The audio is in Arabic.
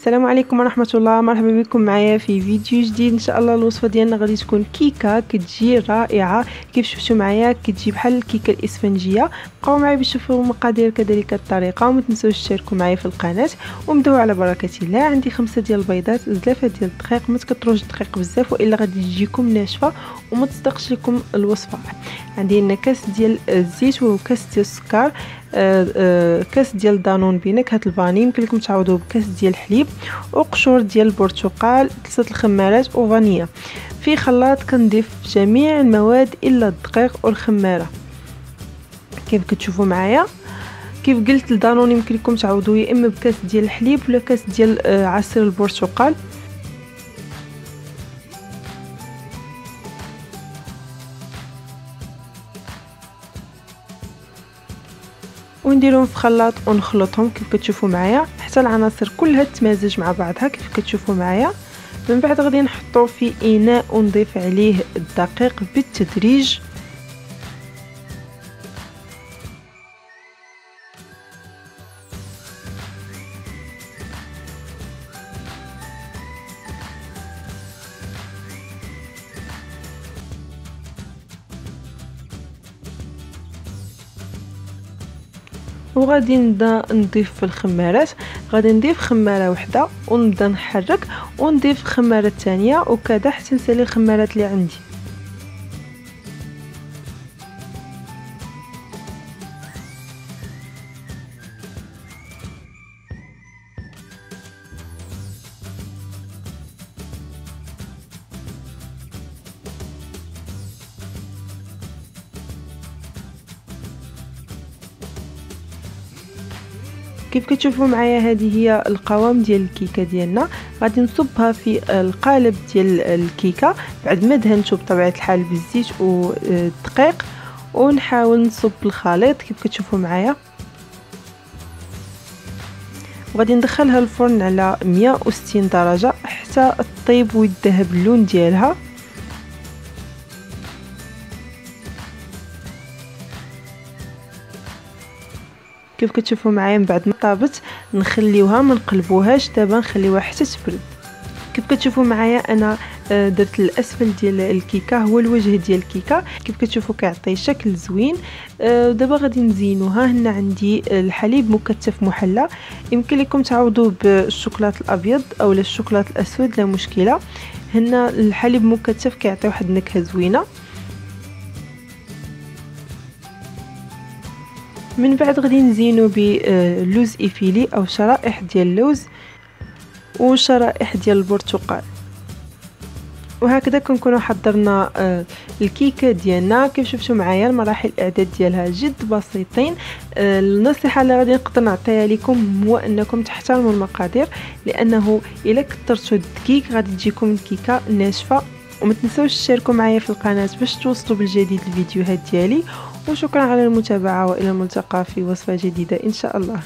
السلام عليكم ورحمه الله. مرحبا بكم معايا في فيديو جديد. ان شاء الله الوصفه ديالنا غادي تكون كيكه كتجي رائعه. كيف شفتوا معايا كتجي بحال الكيكه الاسفنجيه. بقاو معايا باش تشوفوا المقادير كذلك الطريقه، وما تنسوش تشتركوا معايا في القناه ونبداو على بركه الله. عندي 5 ديال البيضات، 3 ديال الدقيق، ما تكثروش الدقيق بزاف والا غادي تجيكم ناشفه وما تصدقش لكم الوصفه. عندي هنا كاس ديال الزيت وكاس ديال السكر، كاس ديال دانون بنكهه الفاني، يمكن لكم تعوضوه بكاس ديال الحليب، وقشور ديال البرتقال، 3 الخمارات وفانيا. في خلاط كنضيف جميع المواد الا الدقيق والخماره كيف كتشوفوا معايا. كيف قلت الدانون يمكن لكم تعوضوه يا اما بكاس ديال الحليب ولا كاس ديال عصير البرتقال. ونديرهم في خلاط ونخلطهم كيف كتشوفوا معايا حتى العناصر كلها تمازج مع بعضها كيف كتشوفوا معايا. من بعد غادي نحطو في اناء ونضيف عليه الدقيق بالتدريج. وغادي نبدا نضيف في الخمارات. غادي نضيف خماره وحده ونبدا نحرك ونضيف خماره ثانيه وكذا حتى نسالي الخمارات اللي عندي. كيف كتشوفوا معايا هذه هي القوام ديال الكيكه ديالنا. غادي نصبها في القالب ديال الكيكه بعد ما دهنته بطبيعه الحال بالزيت والدقيق، ونحاول نصب الخليط كيف كتشوفوا معايا. وغادي ندخلها الفرن على 160 درجه حتى طيب ويذهب اللون ديالها. كيف كتشوفوا معايا من بعد ما طابت نخليوها ما نقلبوهاش دابا، نخليوها حتى تبرد. كيف كتشوفوا معايا انا درت الاسفل ديال الكيكه هو الوجه ديال الكيكه كيف كتشوفوا كيعطي شكل زوين. دابا غادي نزينوها. هنا عندي الحليب مكثف محلى، يمكن لكم تعوضوه بالشوكولاط الابيض او الشوكولاط الاسود لا مشكله. هنا الحليب مكثف كيعطي واحد النكهه زوينه. من بعد غادي نزينو بلوز ايفيلي او شرائح ديال اللوز وشرائح ديال البرتقال. وهكذا كنكونوا حضرنا الكيكه ديالنا. كيف شفتوا معايا المراحل الاعداد ديالها جد بسيطين. النصيحه اللي غادي نقدر نعطيها لكم هو انكم تحترموا المقادير، لانه الا كثرتوا الدقيق غادي تجيكم الكيكه ناشفه. وما تنسوش تشاركوا معايا في القناه باش توصلوا بالجديد الفيديوهات ديالي. وشكرا على المتابعه، والى الملتقى في وصفه جديده ان شاء الله.